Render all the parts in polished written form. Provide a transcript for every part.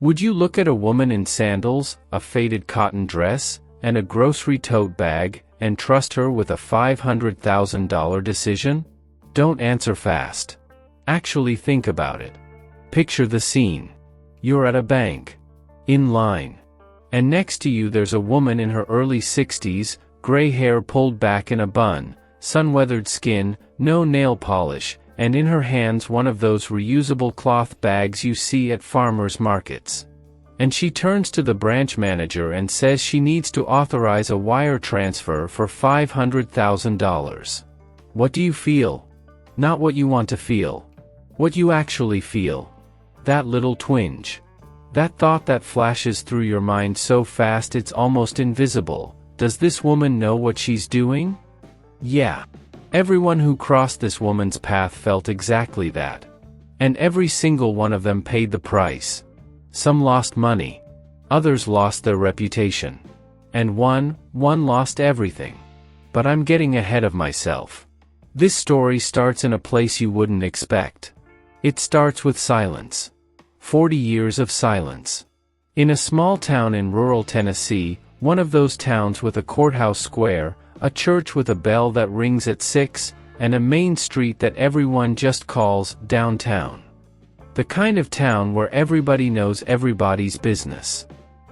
Would you look at a woman in sandals, a faded cotton dress, and a grocery tote bag, and trust her with a $500,000 decision? Don't answer fast. Actually think about it. Picture the scene. You're at a bank. In line. And next to you there's a woman in her early 60s, gray hair pulled back in a bun, sun-weathered skin, no nail polish, and in her hands one of those reusable cloth bags you see at farmers markets. And she turns to the branch manager and says she needs to authorize a wire transfer for $500,000. What do you feel? Not what you want to feel. What you actually feel. That little twinge. That thought that flashes through your mind so fast it's almost invisible. Does this woman know what she's doing? Yeah. Everyone who crossed this woman's path felt exactly that. And every single one of them paid the price. Some lost money. Others lost their reputation. And one lost everything. But I'm getting ahead of myself. This story starts in a place you wouldn't expect. It starts with silence. 40 years of silence. In a small town in rural Tennessee, one of those towns with a courthouse square, a church with a bell that rings at 6, and a main street that everyone just calls downtown. The kind of town where everybody knows everybody's business.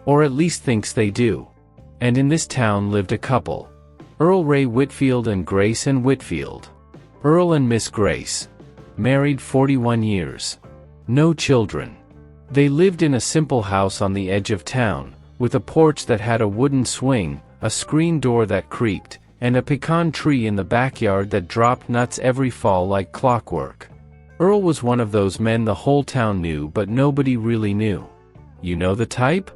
Or at least thinks they do. And in this town lived a couple. Earl Ray Whitfield and Grace Ann Whitfield. Earl and Miss Grace. Married 41 years. No children. They lived in a simple house on the edge of town, with a porch that had a wooden swing, a screen door that creaked, and a pecan tree in the backyard that dropped nuts every fall like clockwork. Earl was one of those men the whole town knew but nobody really knew. You know the type?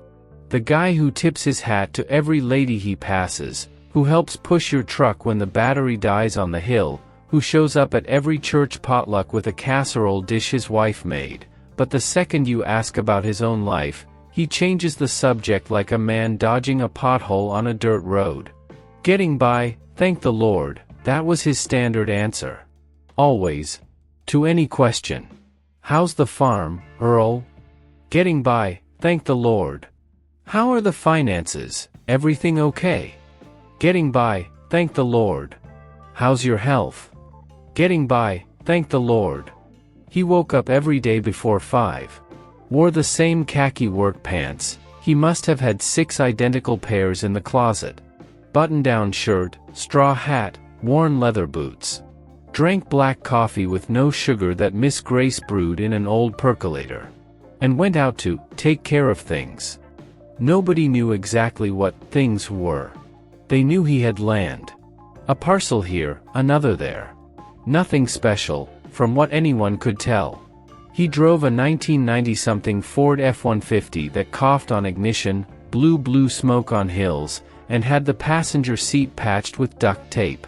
The guy who tips his hat to every lady he passes, who helps push your truck when the battery dies on the hill, who shows up at every church potluck with a casserole dish his wife made, but the second you ask about his own life, he changes the subject like a man dodging a pothole on a dirt road. Getting by, thank the Lord, that was his standard answer. Always. To any question. How's the farm, Earl? Getting by, thank the Lord. How are the finances, everything okay? Getting by, thank the Lord. How's your health? Getting by, thank the Lord. He woke up every day before 5. Wore the same khaki work pants, he must have had 6 identical pairs in the closet. Button-down shirt, straw hat, worn leather boots. Drank black coffee with no sugar that Miss Grace brewed in an old percolator. And went out to take care of things. Nobody knew exactly what things were. They knew he had land. A parcel here, another there. Nothing special, from what anyone could tell. He drove a 1990-something Ford F-150 that coughed on ignition, blew blue smoke on hills, and had the passenger seat patched with duct tape.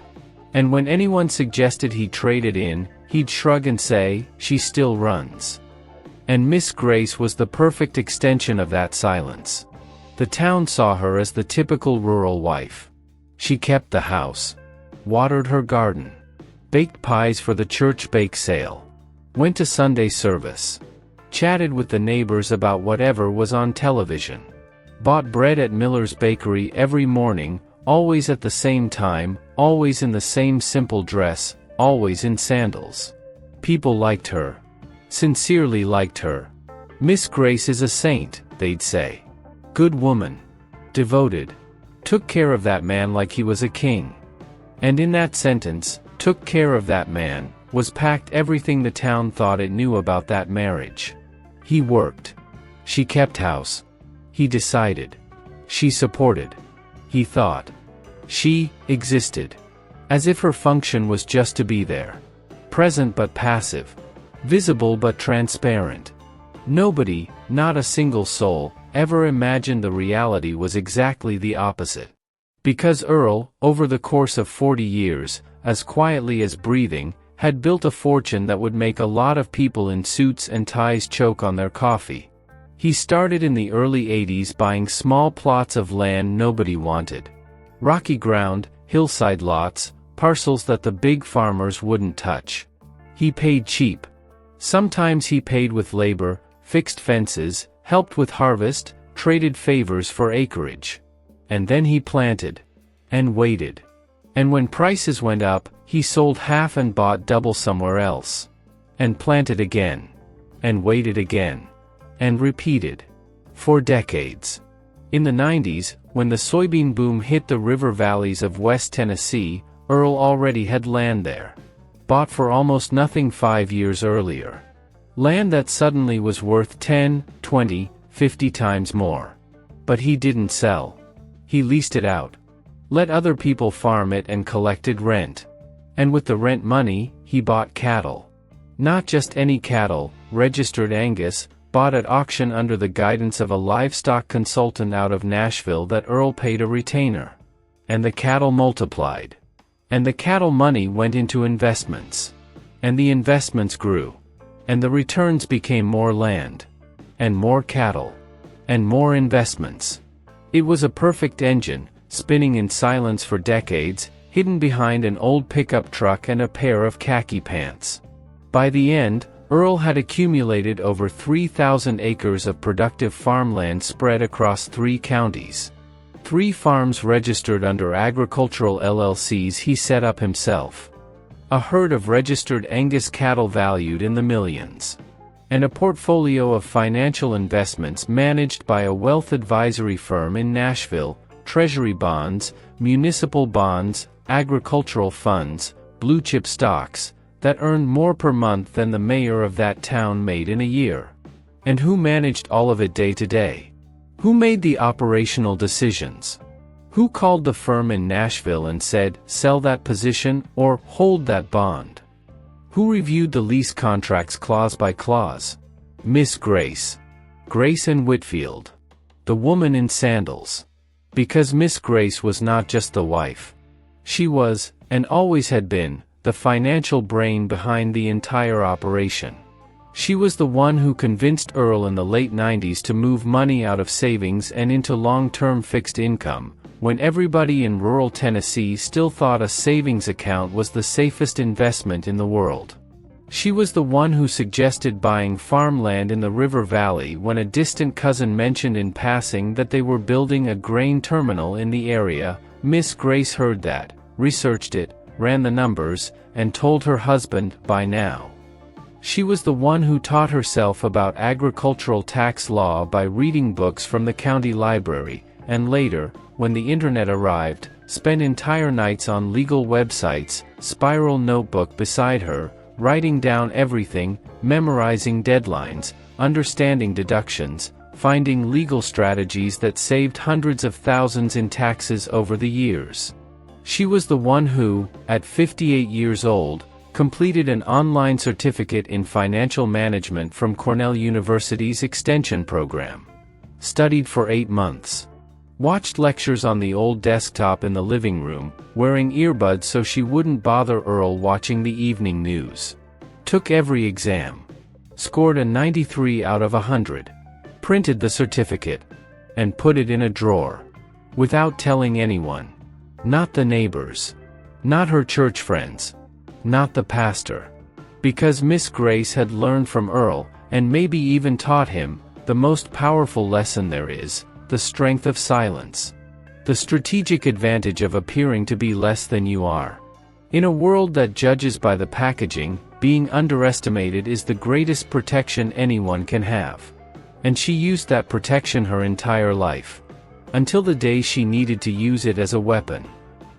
And when anyone suggested he trade it in, he'd shrug and say, "She still runs." And Miss Grace was the perfect extension of that silence. The town saw her as the typical rural wife. She kept the house. Watered her garden. Baked pies for the church bake sale. Went to Sunday service. Chatted with the neighbors about whatever was on television. Bought bread at Miller's Bakery every morning, always at the same time, always in the same simple dress, always in sandals. People liked her. Sincerely liked her. Miss Grace is a saint, they'd say. Good woman. Devoted. Took care of that man like he was a king. And in that sentence, took care of that man, was packed everything the town thought it knew about that marriage. He worked. She kept house. He decided. She supported. He thought. She existed. As if her function was just to be there. Present but passive. Visible but transparent. Nobody, not a single soul, ever imagined the reality was exactly the opposite. Because Earl, over the course of 40 years, as quietly as breathing, had built a fortune that would make a lot of people in suits and ties choke on their coffee. He started in the early 80s buying small plots of land nobody wanted. Rocky ground, hillside lots, parcels that the big farmers wouldn't touch. He paid cheap. Sometimes he paid with labor, fixed fences, helped with harvest, traded favors for acreage. And then he planted. And waited. And when prices went up, he sold half and bought double somewhere else. And planted again. And waited again. And repeated. For decades. In the 90s, when the soybean boom hit the river valleys of West Tennessee, Earl already had land there. Bought for almost nothing 5 years earlier. Land that suddenly was worth 10, 20, 50 times more. But he didn't sell. He leased it out. Let other people farm it and collected rent. And with the rent money, he bought cattle. Not just any cattle, registered Angus, bought at auction under the guidance of a livestock consultant out of Nashville that Earl paid a retainer. And the cattle multiplied. And the cattle money went into investments. And the investments grew. And the returns became more land. And more cattle. And more investments. It was a perfect engine, spinning in silence for decades, hidden behind an old pickup truck and a pair of khaki pants. By the end, Earl had accumulated over 3,000 acres of productive farmland spread across 3 counties. 3 farms registered under agricultural LLCs he set up himself. A herd of registered Angus cattle valued in the millions. And a portfolio of financial investments managed by a wealth advisory firm in Nashville, treasury bonds, municipal bonds, agricultural funds, blue-chip stocks, that earned more per month than the mayor of that town made in a year. And who managed all of it day to day? Who made the operational decisions? Who called the firm in Nashville and said, sell that position, or hold that bond? Who reviewed the lease contracts clause by clause? Miss Grace. Grace and Whitfield. The woman in sandals. Because Miss Grace was not just the wife. She was, and always had been, the financial brain behind the entire operation. She was the one who convinced Earl in the late 90s to move money out of savings and into long-term fixed income, when everybody in rural Tennessee still thought a savings account was the safest investment in the world. She was the one who suggested buying farmland in the river valley when a distant cousin mentioned in passing that they were building a grain terminal in the area. Miss Grace heard that, researched it, ran the numbers, and told her husband, buy now. She was the one who taught herself about agricultural tax law by reading books from the county library, and later, when the internet arrived, spent entire nights on legal websites, spiral notebook beside her, writing down everything, memorizing deadlines, understanding deductions, finding legal strategies that saved hundreds of thousands in taxes over the years. She was the one who, at 58 years old, completed an online certificate in financial management from Cornell University's extension program. Studied for 8 months. Watched lectures on the old desktop in the living room, wearing earbuds so she wouldn't bother Earl watching the evening news. Took every exam. Scored a 93 out of 100. Printed the certificate. And put it in a drawer. Without telling anyone. Not the neighbors. Not her church friends. Not the pastor. Because Miss Grace had learned from Earl, and maybe even taught him, the most powerful lesson there is, the strength of silence. The strategic advantage of appearing to be less than you are. In a world that judges by the packaging, being underestimated is the greatest protection anyone can have. And she used that protection her entire life. Until the day she needed to use it as a weapon.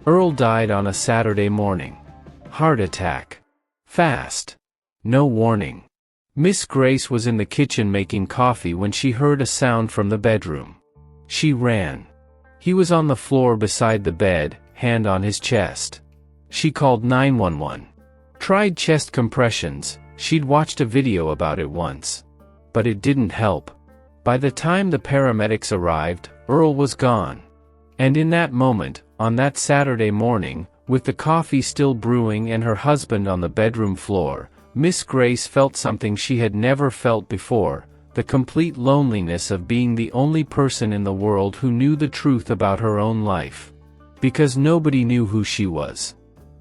Earl died on a Saturday morning. Heart attack. Fast. No warning. Miss Grace was in the kitchen making coffee when she heard a sound from the bedroom. She ran. He was on the floor beside the bed, hand on his chest. She called 911. Tried chest compressions, she'd watched a video about it once. But it didn't help. By the time the paramedics arrived, Earl was gone. And in that moment, on that Saturday morning, with the coffee still brewing and her husband on the bedroom floor, Miss Grace felt something she had never felt before, the complete loneliness of being the only person in the world who knew the truth about her own life. Because nobody knew who she was.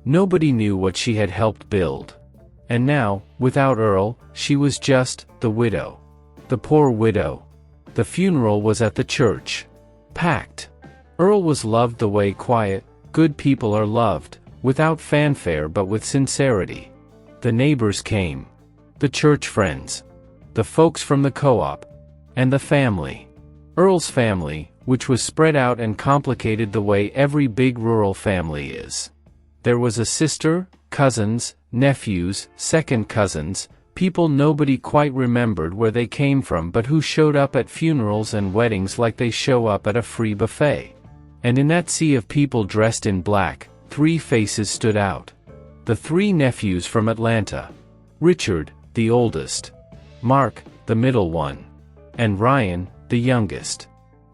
Nobody knew what she had helped build. And now, without Earl, she was just the widow. The poor widow. The funeral was at the church. Packed. Earl was loved the way quiet, good people are loved, without fanfare but with sincerity. The neighbors came. The church friends. The folks from the co-op. And the family. Earl's family, which was spread out and complicated the way every big rural family is. There was a sister, cousins, nephews, second cousins, people nobody quite remembered where they came from but who showed up at funerals and weddings like they show up at a free buffet. And in that sea of people dressed in black, 3 faces stood out. The 3 nephews from Atlanta. Richard, the oldest. Mark, the middle one. And Ryan, the youngest.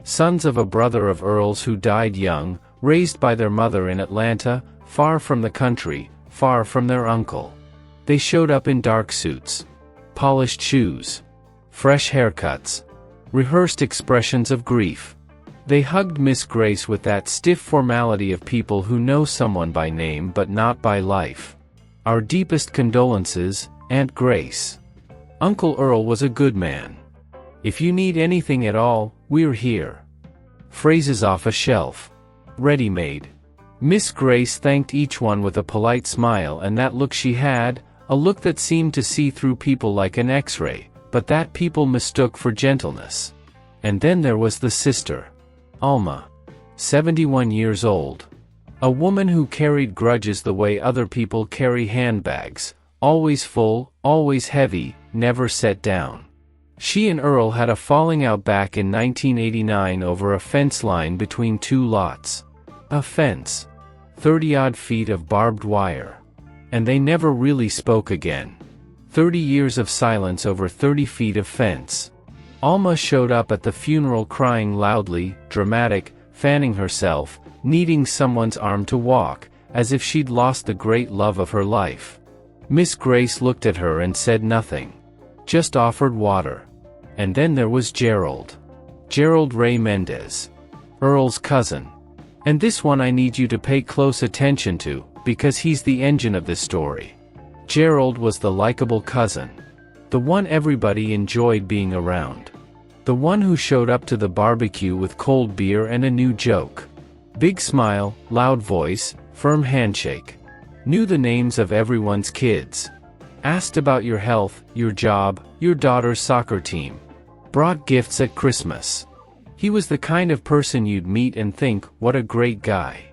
Sons of a brother of Earl's who died young, raised by their mother in Atlanta, far from the country, far from their uncle. They showed up in dark suits. Polished shoes. Fresh haircuts. Rehearsed expressions of grief. They hugged Miss Grace with that stiff formality of people who know someone by name but not by life. Our deepest condolences, Aunt Grace. Uncle Earl was a good man. If you need anything at all, we're here. Phrases off a shelf. Ready-made. Miss Grace thanked each one with a polite smile, and that look she had, a look that seemed to see through people like an X-ray, but that people mistook for gentleness. And then there was the sister. Alma. 71 years old. A woman who carried grudges the way other people carry handbags, always full, always heavy, never set down. She and Earl had a falling out back in 1989 over a fence line between 2 lots. A fence. 30-odd feet of barbed wire. And they never really spoke again. 30 years of silence over 30 feet of fence. Alma showed up at the funeral crying loudly, dramatic, fanning herself, needing someone's arm to walk, as if she'd lost the great love of her life. Miss Grace looked at her and said nothing. Just offered water. And then there was Gerald. Gerald Ray Mendez. Earl's cousin. And this one I need you to pay close attention to, because he's the engine of this story. Gerald was the likable cousin. The one everybody enjoyed being around. The one who showed up to the barbecue with cold beer and a new joke. Big smile, loud voice, firm handshake. Knew the names of everyone's kids. Asked about your health, your job, your daughter's soccer team. Brought gifts at Christmas. He was the kind of person you'd meet and think, what a great guy.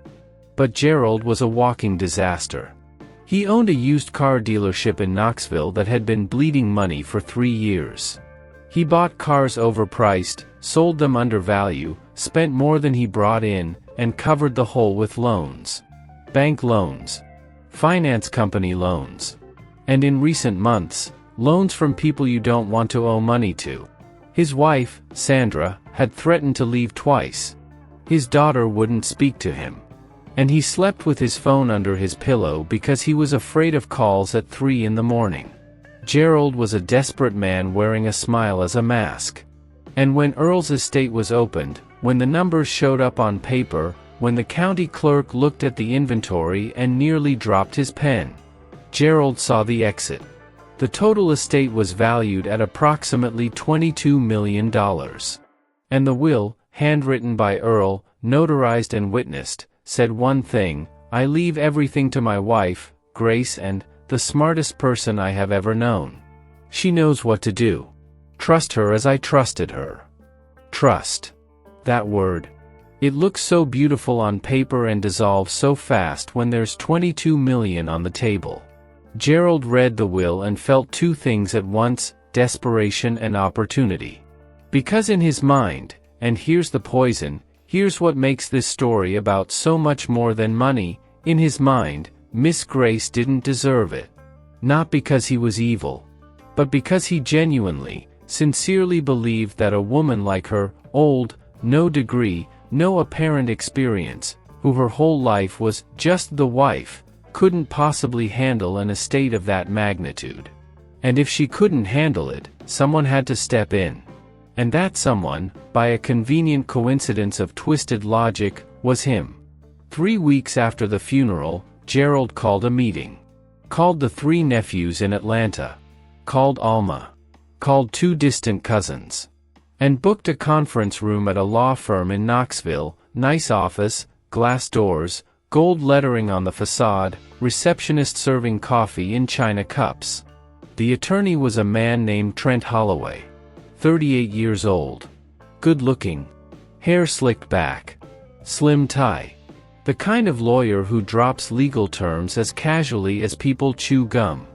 But Gerald was a walking disaster. He owned a used car dealership in Knoxville that had been bleeding money for 3 years. He bought cars overpriced, sold them under value, spent more than he brought in, and covered the hole with loans. Bank loans. Finance company loans. And in recent months, loans from people you don't want to owe money to. His wife, Sandra, had threatened to leave twice. His daughter wouldn't speak to him. And he slept with his phone under his pillow because he was afraid of calls at 3 in the morning. Gerald was a desperate man wearing a smile as a mask. And when Earl's estate was opened, when the numbers showed up on paper, when the county clerk looked at the inventory and nearly dropped his pen, Gerald saw the exit. The total estate was valued at approximately $22 million. And the will, handwritten by Earl, notarized and witnessed, said one thing: I leave everything to my wife, Grace, and the smartest person I have ever known. She knows what to do. Trust her as I trusted her. Trust. That word. It looks so beautiful on paper and dissolves so fast when there's $22 million on the table. Gerald read the will and felt 2 things at once: desperation and opportunity. Because in his mind, and here's the poison, here's what makes this story about so much more than money, in his mind, Miss Grace didn't deserve it. Not because he was evil. But because he genuinely, sincerely believed that a woman like her, old, no degree, no apparent experience, who her whole life was just the wife, couldn't possibly handle an estate of that magnitude. And if she couldn't handle it, someone had to step in. And that someone, by a convenient coincidence of twisted logic, was him. 3 weeks after the funeral, Gerald called a meeting. Called the 3 nephews in Atlanta. Called Alma. Called 2 distant cousins. and booked a conference room at a law firm in Knoxville. Nice office, glass doors, gold lettering on the facade, receptionist serving coffee in china cups. The attorney was a man named Trent Holloway. 38 years old. Good-looking. Hair slicked back. Slim tie. The kind of lawyer who drops legal terms as casually as people chew gum.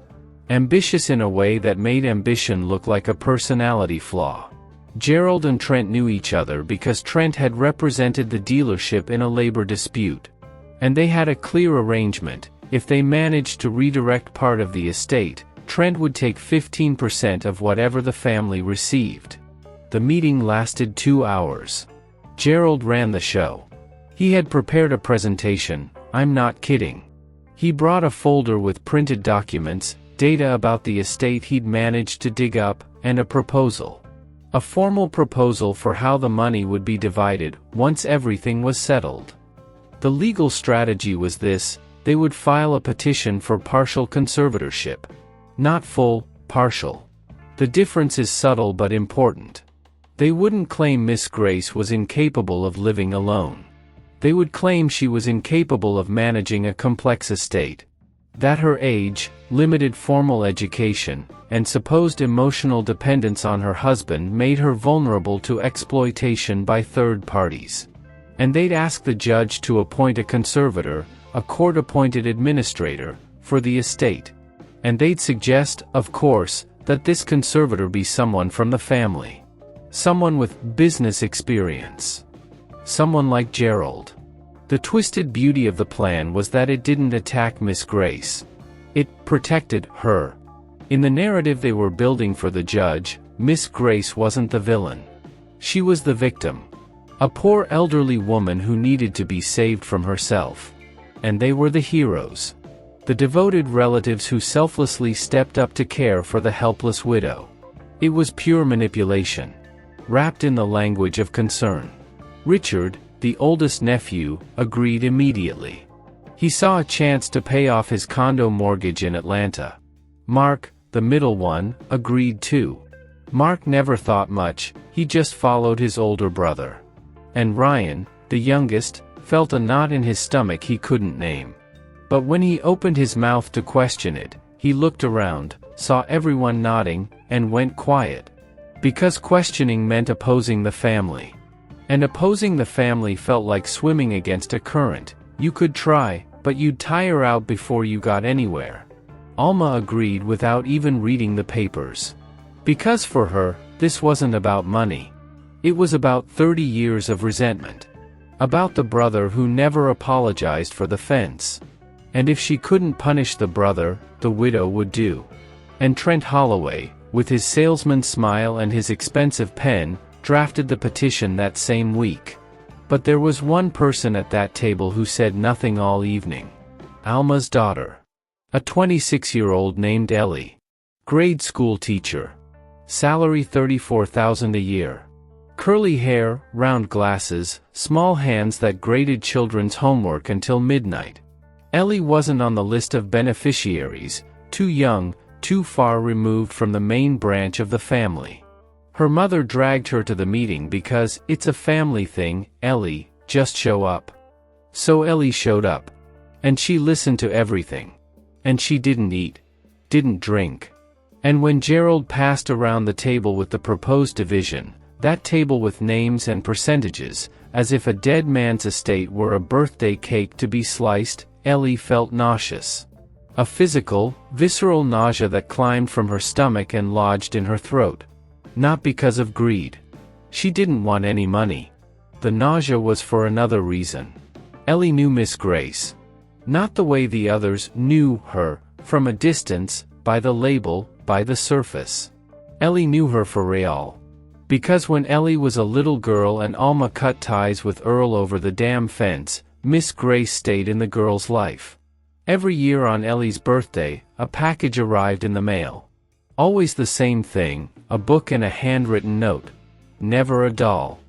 Ambitious in a way that made ambition look like a personality flaw. Gerald and Trent knew each other because Trent had represented the dealership in a labor dispute. And they had a clear arrangement: if they managed to redirect part of the estate, Trent would take 15% of whatever the family received. The meeting lasted 2 hours. Gerald ran the show. He had prepared a presentation, I'm not kidding. He brought a folder with printed documents, data about the estate he'd managed to dig up, and a proposal. A formal proposal for how the money would be divided once everything was settled. The legal strategy was this: they would file a petition for partial conservatorship. Not full, partial. The difference is subtle but important. They wouldn't claim Miss Grace was incapable of living alone. They would claim she was incapable of managing a complex estate. That her age, limited formal education, and supposed emotional dependence on her husband made her vulnerable to exploitation by third parties. And they'd ask the judge to appoint a conservator, a court-appointed administrator, for the estate. And they'd suggest, of course, that this conservator be someone from the family. Someone with business experience. Someone like Gerald. The twisted beauty of the plan was that it didn't attack Miss Grace. It protected her. In the narrative they were building for the judge, Miss Grace wasn't the villain. She was the victim. A poor elderly woman who needed to be saved from herself. And they were the heroes. The devoted relatives who selflessly stepped up to care for the helpless widow. It was pure manipulation, wrapped in the language of concern. Richard, the oldest nephew, agreed immediately. He saw a chance to pay off his condo mortgage in Atlanta. Mark, the middle one, agreed too. Mark never thought much, he just followed his older brother. And Ryan, the youngest, felt a knot in his stomach he couldn't name. But when he opened his mouth to question it, he looked around, saw everyone nodding, and went quiet. Because questioning meant opposing the family. And opposing the family felt like swimming against a current. You could try, but you'd tire out before you got anywhere. Alma agreed without even reading the papers. Because for her, this wasn't about money. It was about 30 years of resentment. About the brother who never apologized for the fence. And if she couldn't punish the brother, the widow would do. And Trent Holloway, with his salesman smile and his expensive pen, drafted the petition that same week. But there was one person at that table who said nothing all evening. Alma's daughter. A 26-year-old named Ellie. Grade school teacher. Salary $34,000 a year. Curly hair, round glasses, small hands that graded children's homework until midnight. Ellie wasn't on the list of beneficiaries, too young, too far removed from the main branch of the family. Her mother dragged her to the meeting because, it's a family thing, Ellie, just show up. So Ellie showed up. And she listened to everything. And she didn't eat. Didn't drink. And when Gerald passed around the table with the proposed division, that table with names and percentages, as if a dead man's estate were a birthday cake to be sliced, Ellie felt nauseous. A physical, visceral nausea that climbed from her stomach and lodged in her throat. Not because of greed. She didn't want any money. The nausea was for another reason. Ellie knew Miss Grace. Not the way the others knew her, from a distance, by the label, by the surface. Ellie knew her for real. Because when Ellie was a little girl and Alma cut ties with Earl over the damn fence, Miss Grace stayed in the girl's life. Every year on Ellie's birthday, a package arrived in the mail. Always the same thing, a book and a handwritten note. Never a doll.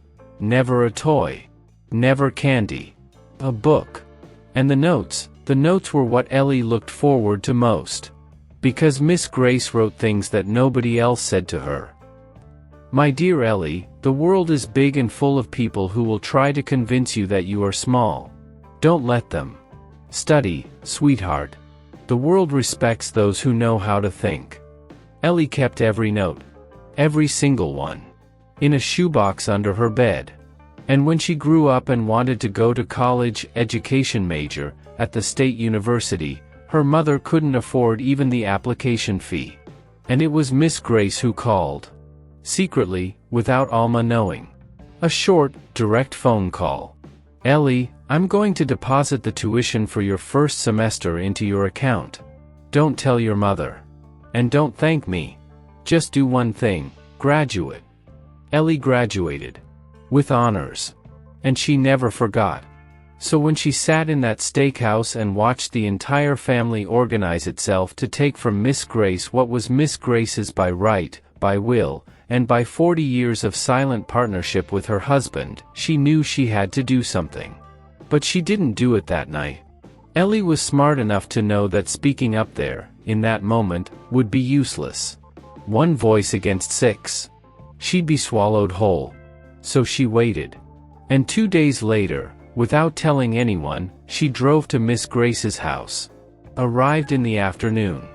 Never a toy. Never candy. A book. And the notes were what Ellie looked forward to most. Because Miss Grace wrote things that nobody else said to her. My dear Ellie, The world is big and full of people who will try to convince you that you are small. Don't let them. Study, sweetheart. The world respects those who know how to think. Ellie kept every note. Every single one. In a shoebox under her bed. And when she grew up and wanted to go to college, education major, at the state university, her mother couldn't afford even the application fee. And it was Miss Grace who called. Secretly, without Alma knowing. A short, direct phone call. Ellie, I'm going to deposit the tuition for your first semester into your account. Don't tell your mother. And don't thank me. Just do one thing, graduate. Ellie graduated. With honors. And she never forgot. So when she sat in that steakhouse and watched the entire family organize itself to take from Miss Grace what was Miss Grace's by right, by will, and by 40 years of silent partnership with her husband, she knew she had to do something. But she didn't do it that night. Ellie was smart enough to know that speaking up there, in that moment, would be useless. One voice against 6. She'd be swallowed whole. So she waited. And 2 days later, without telling anyone, she drove to Miss Grace's house. Arrived in the afternoon.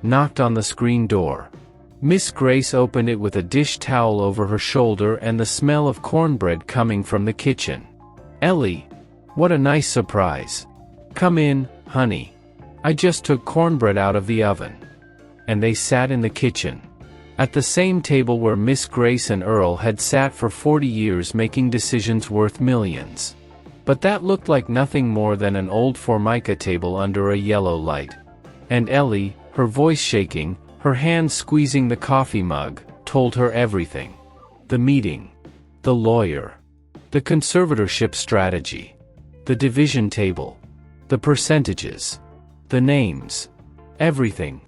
Knocked on the screen door. Miss Grace opened it with a dish towel over her shoulder and the smell of cornbread coming from the kitchen. Ellie. What a nice surprise. Come in, honey. I just took cornbread out of the oven. And they sat in the kitchen. At the same table where Miss Grace and Earl had sat for 40 years making decisions worth millions. But that looked like nothing more than an old Formica table under a yellow light. And Ellie, her voice shaking, her hands squeezing the coffee mug, told her everything. The meeting. The lawyer. The conservatorship strategy. The division table. The percentages. The names. Everything.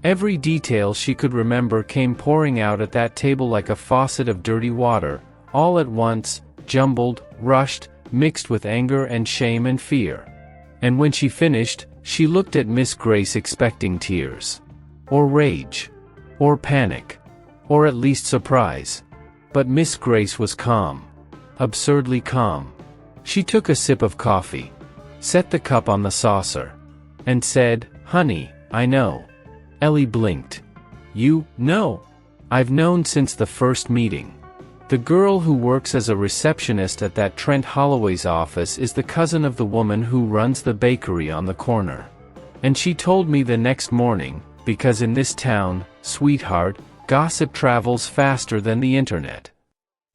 Every detail she could remember came pouring out at that table like a faucet of dirty water, all at once, jumbled, rushed, mixed with anger and shame and fear. And when she finished, she looked at Miss Grace expecting tears. Or rage. Or panic. Or at least surprise. But Miss Grace was calm. Absurdly calm. She took a sip of coffee. Set the cup on the saucer. And said, "Honey, I know." Ellie blinked. "You know? I've known since the first meeting. The girl who works as a receptionist at that Trent Holloway's office is the cousin of the woman who runs the bakery on the corner. And she told me the next morning, because in this town, sweetheart, gossip travels faster than the internet."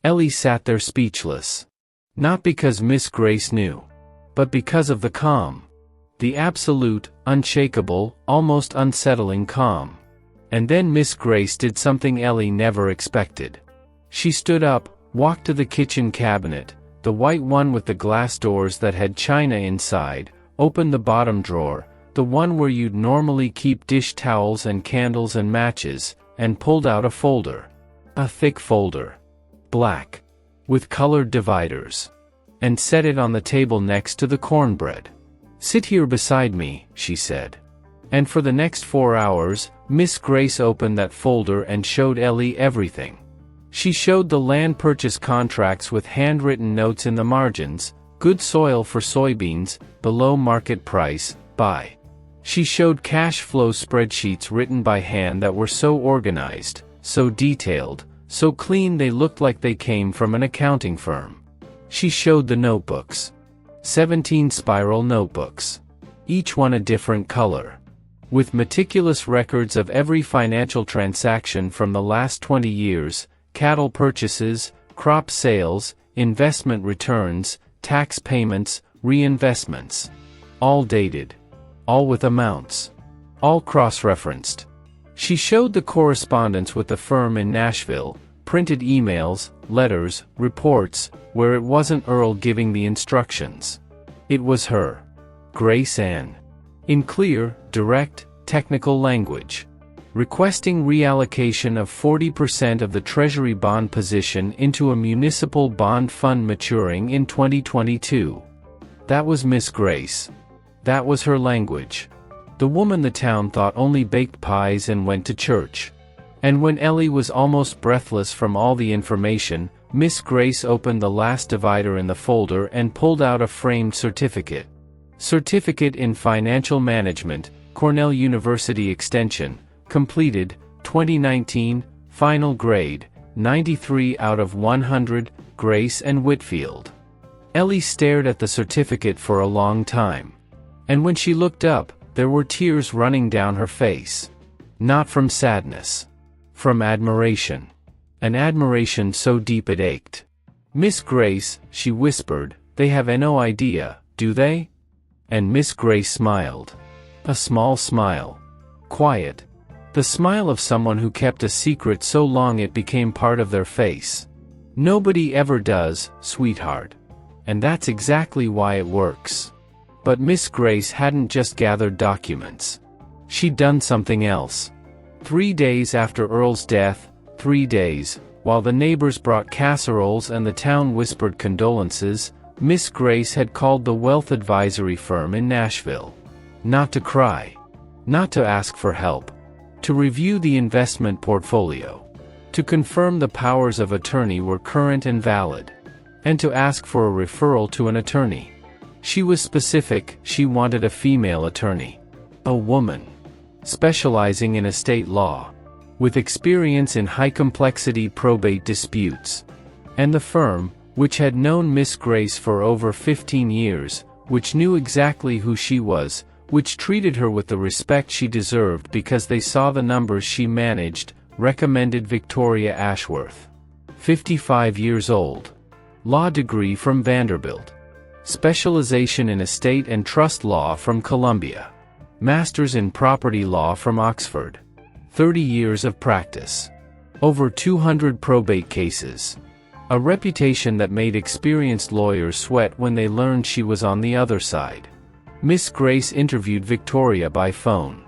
Ellie sat there speechless. Not because Miss Grace knew. But because of the calm. The absolute, unshakable, almost unsettling calm. And then Miss Grace did something Ellie never expected. She stood up, walked to the kitchen cabinet, the white one with the glass doors that had china inside, opened the bottom drawer, the one where you'd normally keep dish towels and candles and matches, and pulled out a folder. A thick folder. Black. With colored dividers. And set it on the table next to the cornbread. "Sit here beside me," she said. And for the next 4 hours, Miss Grace opened that folder and showed Ellie everything. She showed the land purchase contracts with handwritten notes in the margins, good soil for soybeans, below market price, buy. She showed cash flow spreadsheets written by hand that were so organized, so detailed, so clean they looked like they came from an accounting firm. She showed the notebooks. 17 spiral notebooks. Each one a different color. With meticulous records of every financial transaction from the last 20 years, cattle purchases, crop sales, investment returns, tax payments, reinvestments. All dated. All with amounts. All cross-referenced. She showed the correspondence with the firm in Nashville, printed emails, letters, reports, where it wasn't Earl giving the instructions. It was her. Grace Ann. In clear, direct, technical language. Requesting reallocation of 40% of the Treasury bond position into a municipal bond fund maturing in 2022. That was Miss Grace. That was her language. The woman the town thought only baked pies and went to church. And when Ellie was almost breathless from all the information, Miss Grace opened the last divider in the folder and pulled out a framed certificate. Certificate in Financial Management, Cornell University Extension, completed, 2019, final grade, 93 out of 100, Grace and Whitfield. Ellie stared at the certificate for a long time. And when she looked up, there were tears running down her face. Not from sadness. From admiration. An admiration so deep it ached. "Miss Grace," she whispered, "they have no idea, do they?" And Miss Grace smiled. A small smile. Quiet. The smile of someone who kept a secret so long it became part of their face. "Nobody ever does, sweetheart. And that's exactly why it works." But Miss Grace hadn't just gathered documents. She'd done something else. 3 days after Earl's death, 3 days, while the neighbors brought casseroles and the town whispered condolences, Miss Grace had called the wealth advisory firm in Nashville. Not to cry. Not to ask for help. To review the investment portfolio. To confirm the powers of attorney were current and valid. And to ask for a referral to an attorney. She was specific, she wanted a female attorney. A woman. Specializing in estate law. With experience in high-complexity probate disputes. And the firm, which had known Miss Grace for over 15 years, which knew exactly who she was, which treated her with the respect she deserved because they saw the numbers she managed, recommended Victoria Ashworth. 55 years old. Law degree from Vanderbilt. Specialization in estate and trust law from Columbia. Masters in property law from Oxford. 30 years of practice. Over 200 probate cases. A reputation that made experienced lawyers sweat when they learned she was on the other side. Miss Grace interviewed Victoria by phone.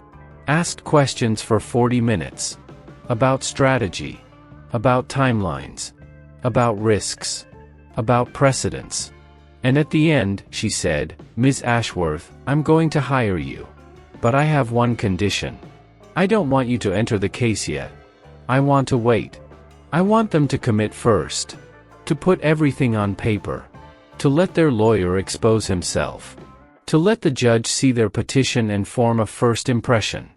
Asked questions for 40 minutes. About strategy. About timelines. About risks. About precedents. And at the end, she said, "Ms. Ashworth, I'm going to hire you. But I have one condition. I don't want you to enter the case yet. I want to wait. I want them to commit first. To put everything on paper. To let their lawyer expose himself. To let the judge see their petition and form a first impression.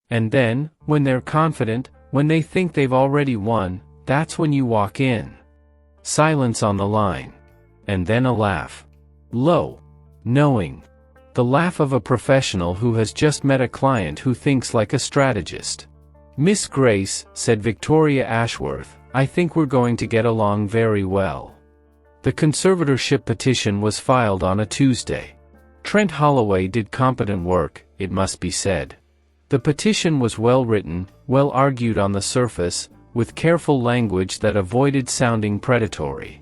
And then, when they're confident, when they think they've already won, that's when you walk in." Silence on the line. And then a laugh. Low. Knowing. The laugh of a professional who has just met a client who thinks like a strategist. "Miss Grace," said Victoria Ashworth, "I think we're going to get along very well." The conservatorship petition was filed on a Tuesday. Trent Holloway did competent work, it must be said. The petition was well written, well argued on the surface, with careful language that avoided sounding predatory.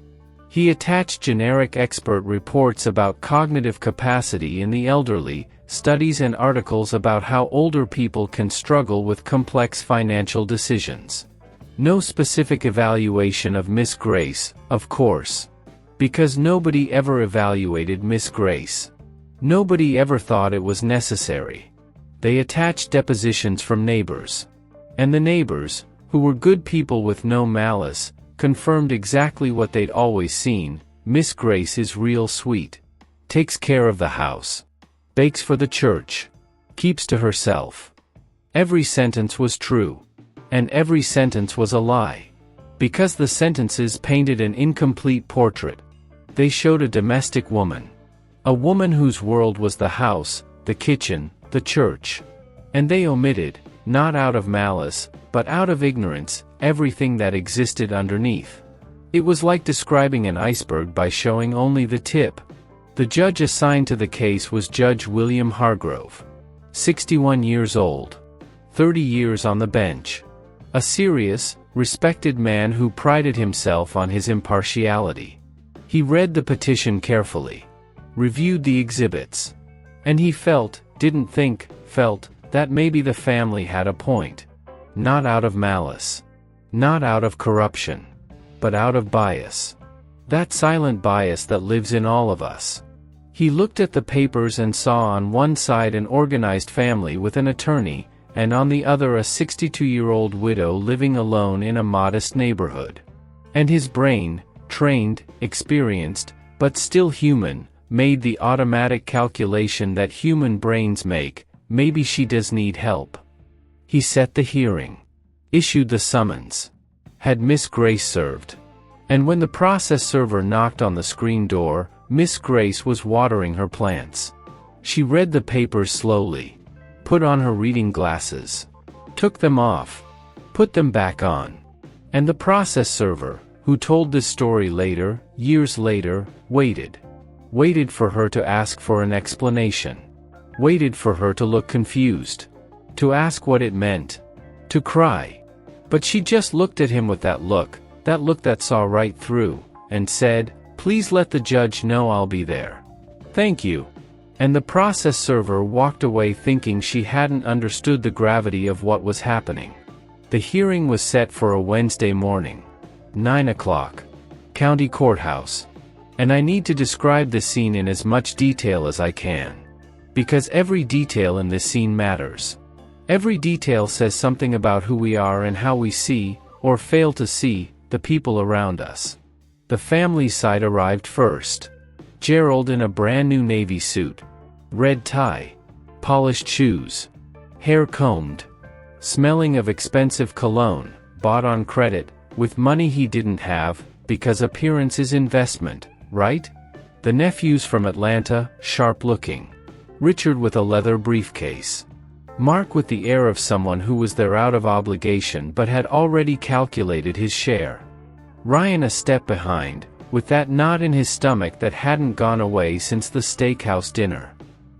He attached generic expert reports about cognitive capacity in the elderly, studies and articles about how older people can struggle with complex financial decisions. No specific evaluation of Miss Grace, of course. Because nobody ever evaluated Miss Grace. Nobody ever thought it was necessary. They attached depositions from neighbors. And the neighbors, who were good people with no malice, confirmed exactly what they'd always seen: Miss Grace is real sweet. Takes care of the house. Bakes for the church. Keeps to herself. Every sentence was true. And every sentence was a lie. Because the sentences painted an incomplete portrait. They showed a domestic woman. A woman whose world was the house, the kitchen, the church. And they omitted, not out of malice, but out of ignorance, everything that existed underneath. It was like describing an iceberg by showing only the tip. The judge assigned to the case was Judge William Hargrove. 61 years old. 30 years on the bench. A serious, respected man who prided himself on his impartiality. He read the petition carefully. Reviewed the exhibits. And he felt, didn't think, felt, that maybe the family had a point. Not out of malice. Not out of corruption. But out of bias. That silent bias that lives in all of us. He looked at the papers and saw on one side an organized family with an attorney, and on the other a 62-year-old widow living alone in a modest neighborhood. And his brain, trained, experienced, but still human, made the automatic calculation that human brains make, maybe she does need help. He set the hearing. Issued the summons. Had Miss Grace served. And when the process server knocked on the screen door, Miss Grace was watering her plants. She read the papers slowly. Put on her reading glasses. Took them off. Put them back on. And the process server, who told this story later, years later, waited. Waited for her to ask for an explanation. Waited for her to look confused. To ask what it meant. To cry. But she just looked at him with that look that saw right through, and said, "Please let the judge know I'll be there. Thank you." And the process server walked away thinking she hadn't understood the gravity of what was happening. The hearing was set for a Wednesday morning. 9 o'clock. County Courthouse. And I need to describe this scene in as much detail as I can. Because every detail in this scene matters. Every detail says something about who we are and how we see, or fail to see, the people around us. The family side arrived first. Gerald in a brand new navy suit. Red tie. Polished shoes. Hair combed. Smelling of expensive cologne, bought on credit, with money he didn't have, because appearance is investment, right? The nephews from Atlanta, sharp looking. Richard with a leather briefcase. Mark with the air of someone who was there out of obligation but had already calculated his share. Ryan a step behind, with that knot in his stomach that hadn't gone away since the steakhouse dinner.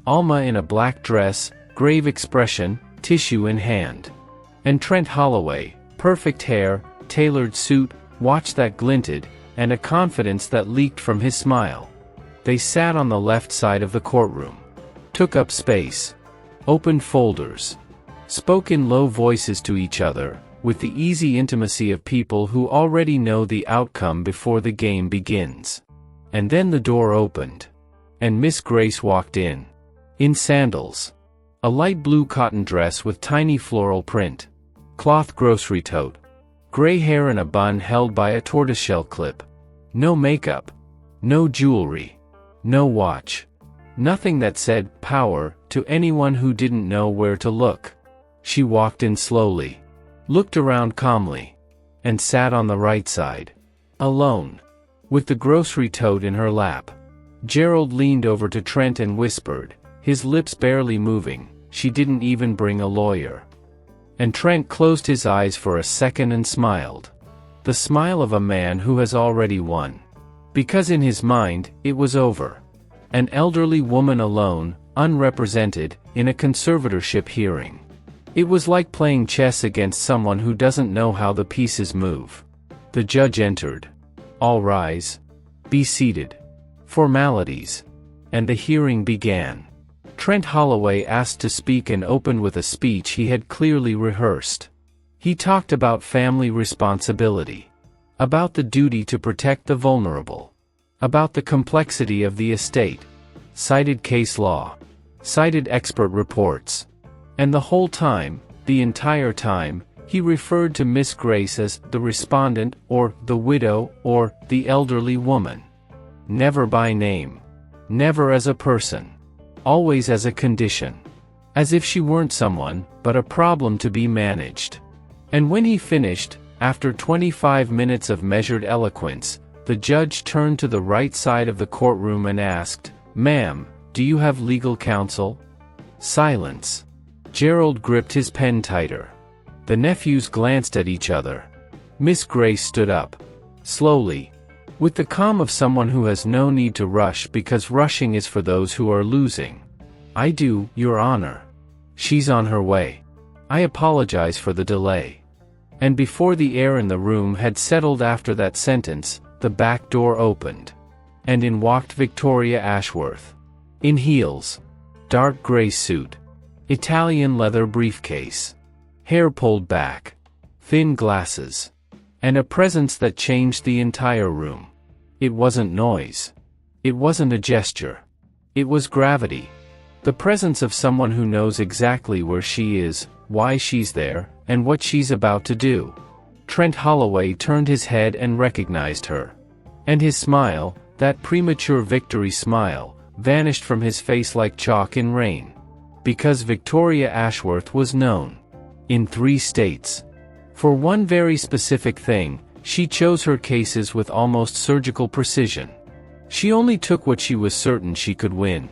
Alma in a black dress, grave expression, tissue in hand. And Trent Holloway, perfect hair, tailored suit, watch that glinted, and a confidence that leaked from his smile. They sat on the left side of the courtroom. Took up space. Opened folders. Spoke in low voices to each other, with the easy intimacy of people who already know the outcome before the game begins. And then the door opened. And Miss Grace walked in. In sandals. A light blue cotton dress with tiny floral print. Cloth grocery tote. Gray hair in a bun held by a tortoiseshell clip. No makeup. No jewelry. No watch. Nothing that said power to anyone who didn't know where to look. She walked in slowly. Looked around calmly. And sat on the right side. Alone. With the grocery tote in her lap. Gerald leaned over to Trent and whispered, his lips barely moving, "She didn't even bring a lawyer." And Trent closed his eyes for a second and smiled. The smile of a man who has already won. Because in his mind, it was over. An elderly woman alone, unrepresented, in a conservatorship hearing. It was like playing chess against someone who doesn't know how the pieces move. The judge entered. All rise. Be seated. Formalities. And the hearing began. Trent Holloway asked to speak and opened with a speech he had clearly rehearsed. He talked about family responsibility. About the duty to protect the vulnerable. About the complexity of the estate. Cited case law. Cited expert reports. And the whole time, the entire time, he referred to Miss Grace as the respondent, or the widow, or the elderly woman. Never by name. Never as a person. Always as a condition. As if she weren't someone, but a problem to be managed. And when he finished, after 25 minutes of measured eloquence, the judge turned to the right side of the courtroom and asked, "Ma'am, do you have legal counsel?" Silence. Gerald gripped his pen tighter. The nephews glanced at each other. Miss Grace stood up. Slowly. With the calm of someone who has no need to rush because rushing is for those who are losing. "I do, Your Honor. She's on her way. I apologize for the delay." And before the air in the room had settled after that sentence, the back door opened. And in walked Victoria Ashworth. In heels. Dark gray suit. Italian leather briefcase. Hair pulled back. Thin glasses. And a presence that changed the entire room. It wasn't noise. It wasn't a gesture. It was gravity. The presence of someone who knows exactly where she is, why she's there, and what she's about to do. Trent Holloway turned his head and recognized her. And his smile, that premature victory smile, vanished from his face like chalk in rain. Because Victoria Ashworth was known. In 3 states. For one very specific thing, she chose her cases with almost surgical precision. She only took what she was certain she could win.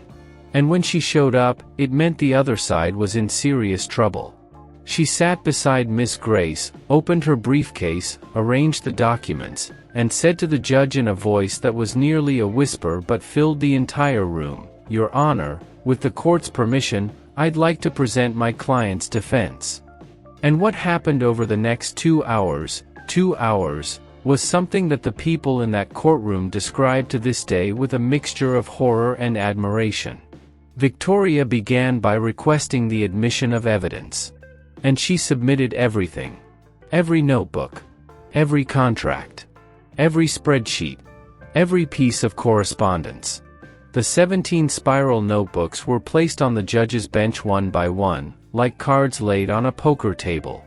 And when she showed up, it meant the other side was in serious trouble. She sat beside Miss Grace, opened her briefcase, arranged the documents, and said to the judge in a voice that was nearly a whisper but filled the entire room, "Your Honor, with the court's permission, I'd like to present my client's defense." And what happened over the next 2 hours, was something that the people in that courtroom describe to this day with a mixture of horror and admiration. Victoria began by requesting the admission of evidence. And she submitted everything. Every notebook. Every contract. Every spreadsheet. Every piece of correspondence. The 17 spiral notebooks were placed on the judge's bench one by one, like cards laid on a poker table.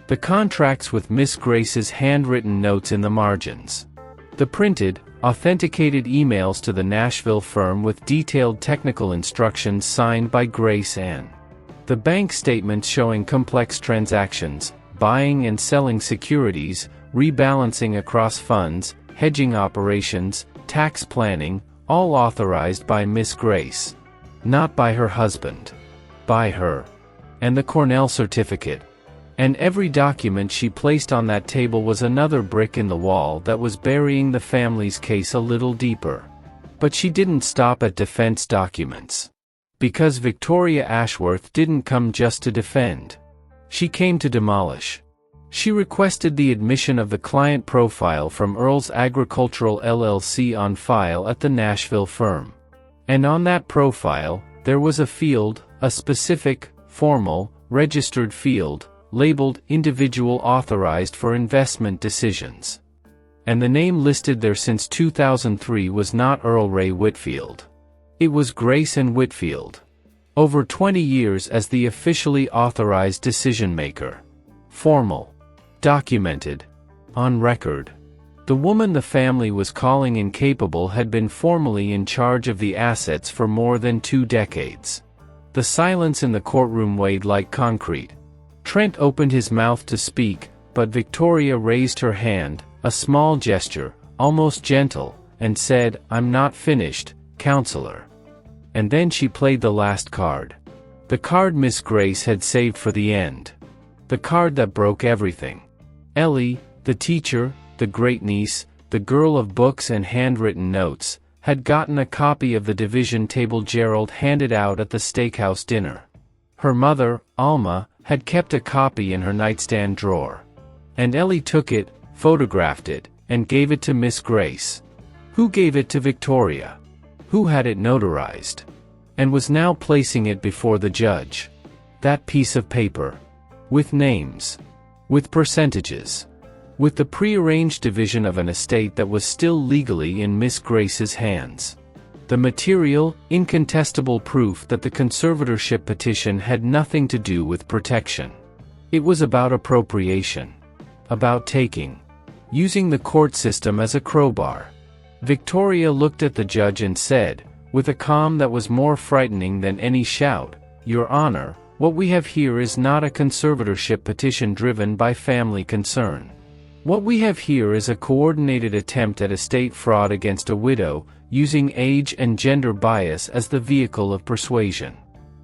The contracts with Miss Grace's handwritten notes in the margins. The printed, authenticated emails to the Nashville firm with detailed technical instructions signed by Grace Ann. The bank statements showing complex transactions, buying and selling securities, rebalancing across funds, hedging operations, tax planning, all authorized by Miss Grace. Not by her husband. By her. And the Cornell certificate. And every document she placed on that table was another brick in the wall that was burying the family's case a little deeper. But she didn't stop at defense documents. Because Victoria Ashworth didn't come just to defend. She came to demolish. She requested the admission of the client profile from Earl's Agricultural LLC on file at the Nashville firm. And on that profile, there was a field, a specific, formal, registered field, labeled Individual Authorized for Investment Decisions. And the name listed there since 2003 was not Earl Ray Whitfield. It was Grace Ann Whitfield. Over 20 years as the officially authorized decision-maker. Formal. Documented. On record. The woman the family was calling incapable had been formally in charge of the assets for more than 2 decades. The silence in the courtroom weighed like concrete. Trent opened his mouth to speak, but Victoria raised her hand, a small gesture, almost gentle, and said, "I'm not finished, counselor." And then she played the last card. The card Miss Grace had saved for the end. The card that broke everything. Ellie, the teacher, the great-niece, the girl of books and handwritten notes, had gotten a copy of the division table Gerald handed out at the steakhouse dinner. Her mother, Alma, had kept a copy in her nightstand drawer. And Ellie took it, photographed it, and gave it to Miss Grace. Who gave it to Victoria? Who had it notarized? And was now placing it before the judge. That piece of paper. With names. With percentages. With the prearranged division of an estate that was still legally in Miss Grace's hands. The material, incontestable proof that the conservatorship petition had nothing to do with protection. It was about appropriation. About taking. Using the court system as a crowbar. Victoria looked at the judge and said, with a calm that was more frightening than any shout, "Your Honor, what we have here is not a conservatorship petition driven by family concern. What we have here is a coordinated attempt at estate fraud against a widow, using age and gender bias as the vehicle of persuasion.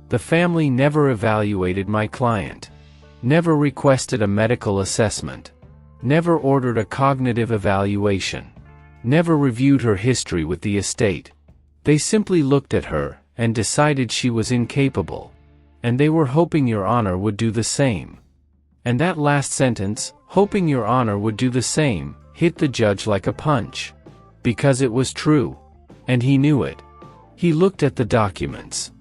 The family never evaluated my client. Never requested a medical assessment. Never ordered a cognitive evaluation. Never reviewed her history with the estate. They simply looked at her, and decided she was incapable. And they were hoping Your Honor would do the same." And that last sentence, "hoping Your Honor would do the same," hit the judge like a punch. Because it was true. And he knew it. He looked at the documents.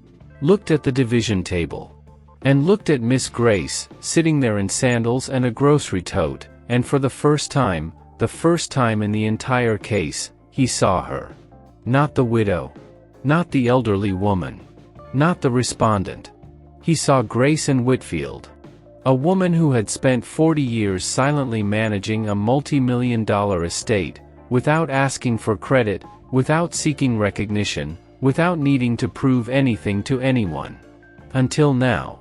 Looked at the division table. And looked at Miss Grace, sitting there in sandals and a grocery tote, and for the first time in the entire case, he saw her. Not the widow. Not the elderly woman. Not the respondent. He saw Grace Ann Whitfield. A woman who had spent 40 years silently managing a multi-million-dollar estate, without asking for credit, without seeking recognition, without needing to prove anything to anyone. Until now.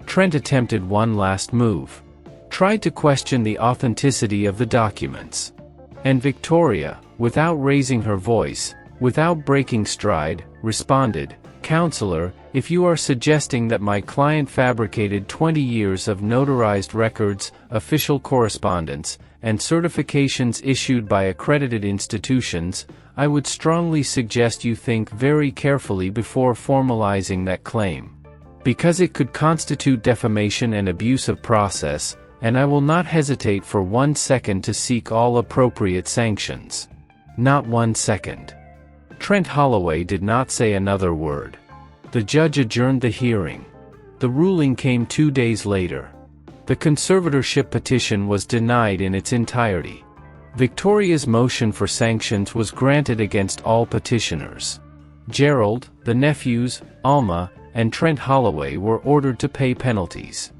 Trent attempted one last move. Tried to question the authenticity of the documents. And Victoria, without raising her voice, without breaking stride, responded, "Counselor, if you are suggesting that my client fabricated 20 years of notarized records, official correspondence, and certifications issued by accredited institutions, I would strongly suggest you think very carefully before formalizing that claim. Because it could constitute defamation and abuse of process, and I will not hesitate for 1 second to seek all appropriate sanctions." Not 1 second. Trent Holloway did not say another word. The judge adjourned the hearing. The ruling came 2 days later. The conservatorship petition was denied in its entirety. Victoria's motion for sanctions was granted against all petitioners. Gerald, the nephews, Alma, and Trent Holloway were ordered to pay penalties.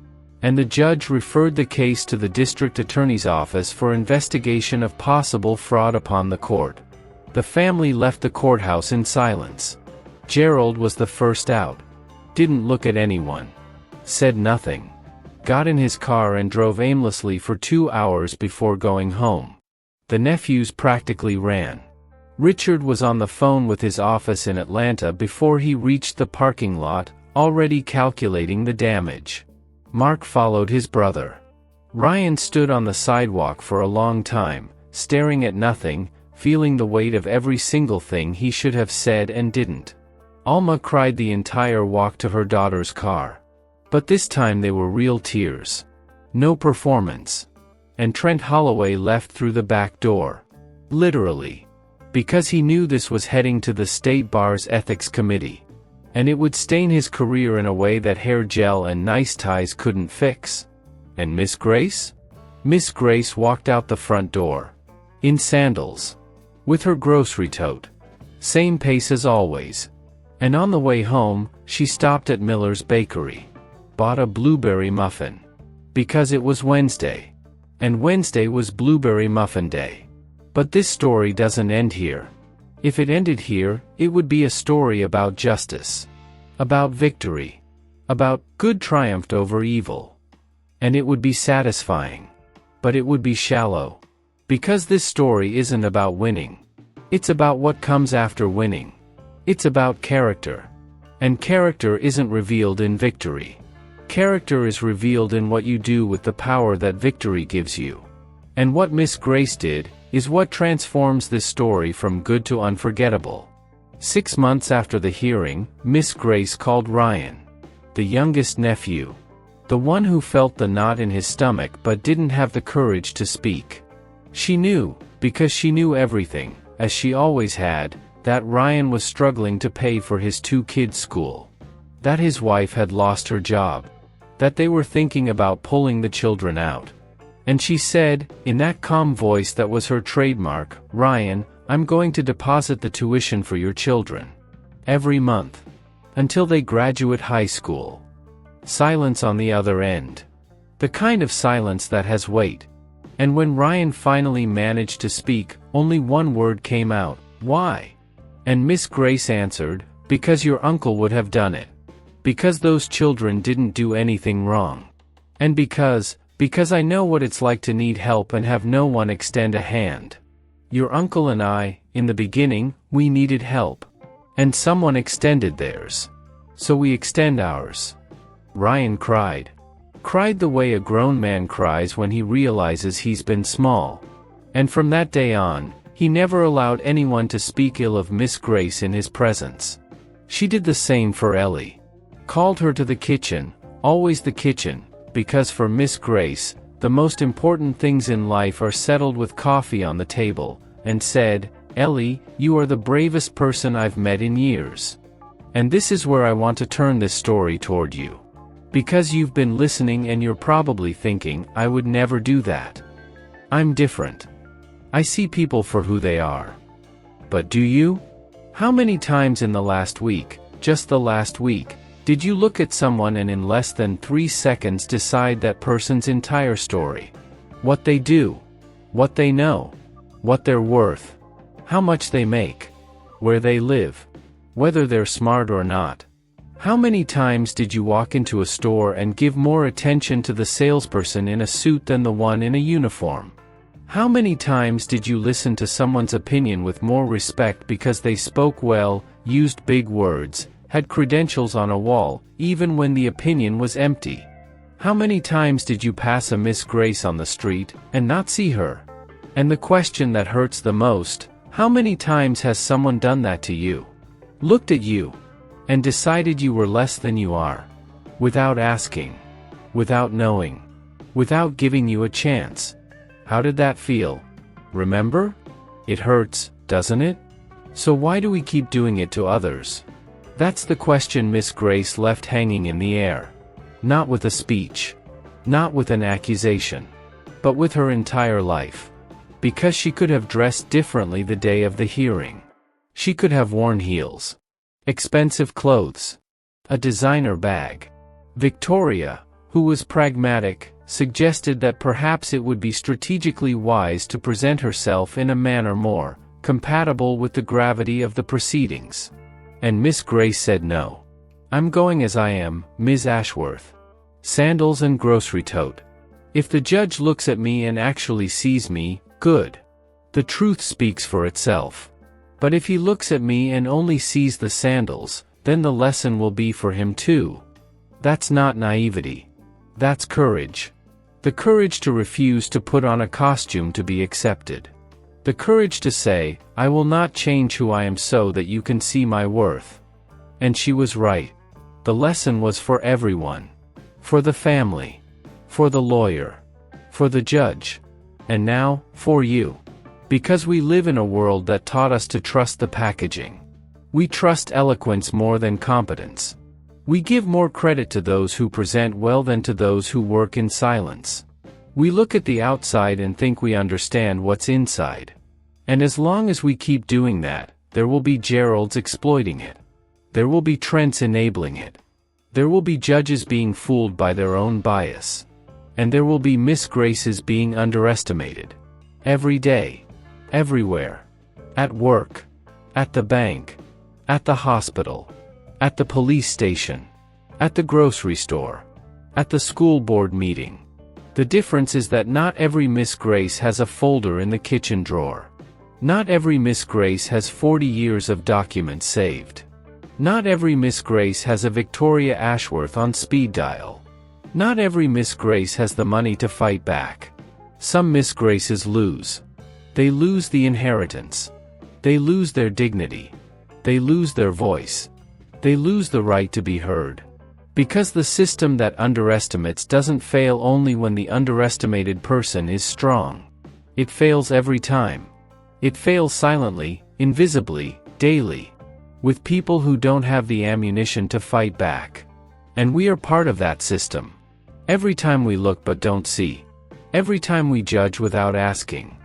And the judge referred the case to the district attorney's office for investigation of possible fraud upon the court. The family left the courthouse in silence. Gerald was the first out. Didn't look at anyone. Said nothing. Got in his car and drove aimlessly for 2 hours before going home. The nephews practically ran. Richard was on the phone with his office in Atlanta before he reached the parking lot, already calculating the damage. Mark followed his brother. Ryan stood on the sidewalk for a long time, staring at nothing, feeling the weight of every single thing he should have said and didn't. Alma cried the entire walk to her daughter's car. But this time they were real tears. No performance. And Trent Holloway left through the back door. Literally. Because he knew this was heading to the State Bar's Ethics Committee. And it would stain his career in a way that hair gel and nice ties couldn't fix. And Miss Grace? Miss Grace walked out the front door. In sandals. With her grocery tote. Same pace as always. And on the way home, she stopped at Miller's Bakery. Bought a blueberry muffin. Because it was Wednesday. And Wednesday was Blueberry Muffin Day. But this story doesn't end here. If it ended here, it would be a story about justice. About victory. About good triumphed over evil. And it would be satisfying. But it would be shallow. Because this story isn't about winning. It's about what comes after winning. It's about character. And character isn't revealed in victory. Character is revealed in what you do with the power that victory gives you. And what Miss Grace did, is what transforms this story from good to unforgettable. 6 months after the hearing, Miss Grace called Ryan. The youngest nephew. The one who felt the knot in his stomach but didn't have the courage to speak. She knew, because she knew everything, as she always had, that Ryan was struggling to pay for his 2 kids' school. That his wife had lost her job. That they were thinking about pulling the children out. And she said, in that calm voice that was her trademark, "Ryan, I'm going to deposit the tuition for your children. Every month. Until they graduate high school." Silence on the other end. The kind of silence that has weight. And when Ryan finally managed to speak, only one word came out, "Why?" And Miss Grace answered, "Because your uncle would have done it. Because those children didn't do anything wrong. And because I know what it's like to need help and have no one extend a hand. Your uncle and I, in the beginning, we needed help. And someone extended theirs. So we extend ours." Ryan cried. Cried the way a grown man cries when he realizes he's been small. And from that day on, he never allowed anyone to speak ill of Miss Grace in his presence. She did the same for Ellie. Called her to the kitchen, always the kitchen, because for Miss Grace, the most important things in life are settled with coffee on the table, and said, "Ellie, you are the bravest person I've met in years. And this is where I want to turn this story toward you. Because you've been listening and you're probably thinking, I would never do that. I'm different. I see people for who they are. But do you? How many times in the last week, just the last week, did you look at someone and in less than 3 seconds decide that person's entire story? What they do? What they know? what they're worth, how much they make, where they live, whether they're smart or not. How many times did you walk into a store and give more attention to the salesperson in a suit than the one in a uniform? How many times did you listen to someone's opinion with more respect because they spoke well, used big words, had credentials on a wall, even when the opinion was empty? How many times did you pass a Miss Grace on the street, and not see her? And the question that hurts the most, how many times has someone done that to you? Looked at you, and decided you were less than you are, without asking, without knowing, without giving you a chance? How did that feel? Remember? It hurts, doesn't it? So why do we keep doing it to others? That's the question Miss Grace left hanging in the air. Not with a speech. Not with an accusation. But with her entire life. Because she could have dressed differently the day of the hearing. She could have worn heels. Expensive clothes. A designer bag. Victoria, who was pragmatic, suggested that perhaps it would be strategically wise to present herself in a manner more compatible with the gravity of the proceedings. And Miss Grace said no. I'm going as I am, Ms. Ashworth. Sandals and grocery tote. If the judge looks at me and actually sees me, good. The truth speaks for itself. But if he looks at me and only sees the sandals, then the lesson will be for him too. That's not naivety. That's courage. The courage to refuse to put on a costume to be accepted. The courage to say, I will not change who I am so that you can see my worth. And she was right. The lesson was for everyone. For the family. For the lawyer. For the judge. And now, for you. Because we live in a world that taught us to trust the packaging. We trust eloquence more than competence. We give more credit to those who present well than to those who work in silence. We look at the outside and think we understand what's inside. And as long as we keep doing that, there will be Geralds exploiting it. There will be Trents enabling it. There will be judges being fooled by their own bias. And there will be Miss Graces being underestimated. Every day. Everywhere. At work. At the bank. At the hospital. At the police station. At the grocery store. At the school board meeting. The difference is that not every Miss Grace has a folder in the kitchen drawer. Not every Miss Grace has 40 years of documents saved. Not every Miss Grace has a Victoria Ashworth on speed dial. Not every Miss Grace has the money to fight back. Some Miss Graces lose. They lose the inheritance. They lose their dignity. They lose their voice. They lose the right to be heard. Because the system that underestimates doesn't fail only when the underestimated person is strong. It fails every time. It fails silently, invisibly, daily. With people who don't have the ammunition to fight back. And we are part of that system. Every time we look but don't see. Every time we judge without asking.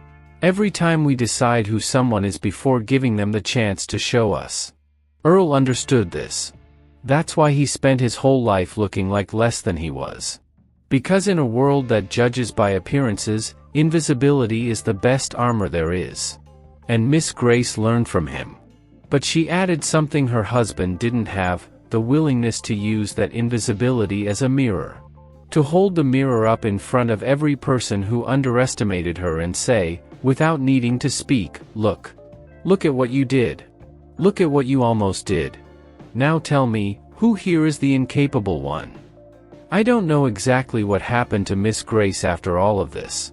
Every time we decide who someone is before giving them the chance to show us. Earl understood this. That's why he spent his whole life looking like less than he was. Because in a world that judges by appearances, invisibility is the best armor there is. And Miss Grace learned from him. But she added something her husband didn't have, the willingness to use that invisibility as a mirror. To hold the mirror up in front of every person who underestimated her and say, without needing to speak, look. Look at what you did. Look at what you almost did. Now tell me, who here is the incapable one? I don't know exactly what happened to Miss Grace after all of this.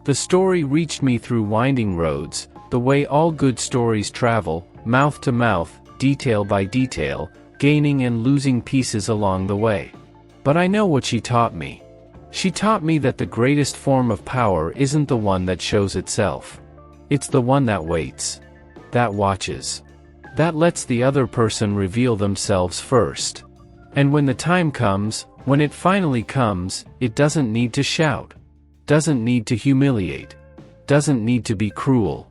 The story reached me through winding roads, the way all good stories travel, mouth to mouth, detail by detail, gaining and losing pieces along the way. But I know what she taught me. She taught me that the greatest form of power isn't the one that shows itself. It's the one that waits. That watches. That lets the other person reveal themselves first. And when the time comes, when it finally comes, it doesn't need to shout. Doesn't need to humiliate. Doesn't need to be cruel.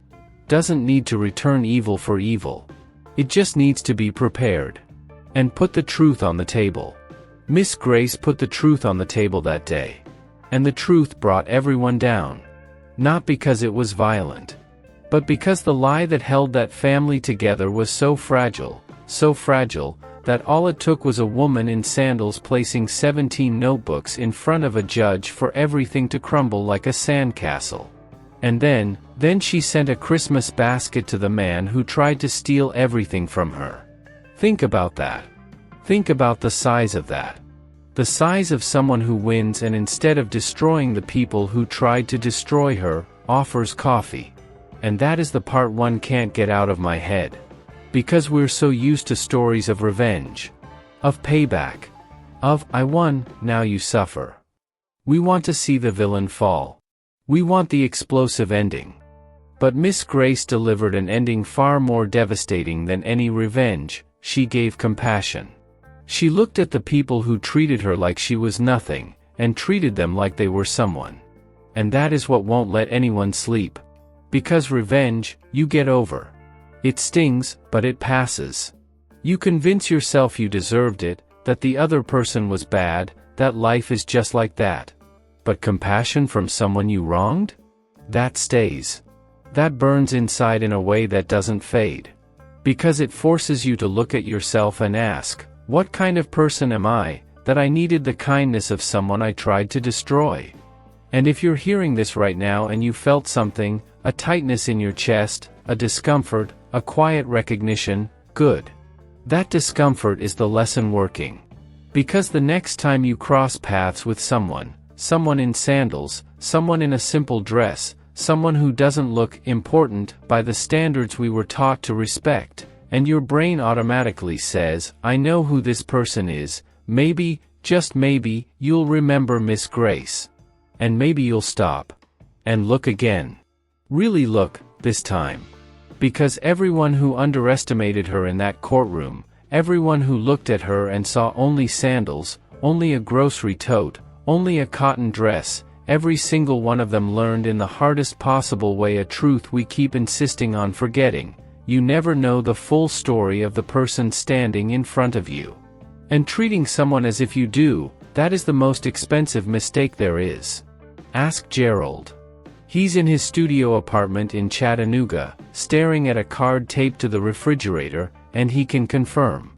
Doesn't need to return evil for evil. It just needs to be prepared. And put the truth on the table. Miss Grace put the truth on the table that day. And the truth brought everyone down. Not because it was violent. But because the lie that held that family together was so fragile, that all it took was a woman in sandals placing 17 notebooks in front of a judge for everything to crumble like a sandcastle. And then she sent a Christmas basket to the man who tried to steal everything from her. Think about that. Think about the size of that. The size of someone who wins and instead of destroying the people who tried to destroy her, offers coffee. And that is the part one can't get out of my head. Because we're so used to stories of revenge. Of payback. Of, I won, now you suffer. We want to see the villain fall. We want the explosive ending. But Miss Grace delivered an ending far more devastating than any revenge. She gave compassion. She looked at the people who treated her like she was nothing, and treated them like they were someone. And that is what won't let anyone sleep. Because revenge, you get over. It stings, but it passes. You convince yourself you deserved it, that the other person was bad, that life is just like that. But compassion from someone you wronged? That stays. That burns inside in a way that doesn't fade. Because it forces you to look at yourself and ask, what kind of person am I, that I needed the kindness of someone I tried to destroy? And if you're hearing this right now and you felt something, a tightness in your chest, a discomfort, a quiet recognition, good. That discomfort is the lesson working. Because the next time you cross paths with someone in sandals, someone in a simple dress, someone who doesn't look important by the standards we were taught to respect, and your brain automatically says, I know who this person is, maybe, just maybe, you'll remember Miss Grace. And maybe you'll stop. And look again. Really look, this time. Because everyone who underestimated her in that courtroom, everyone who looked at her and saw only sandals, only a grocery tote, only a cotton dress, every single one of them learned in the hardest possible way a truth we keep insisting on forgetting. You never know the full story of the person standing in front of you. And treating someone as if you do, that is the most expensive mistake there is. Ask Gerald. He's in his studio apartment in Chattanooga, staring at a card taped to the refrigerator, and he can confirm.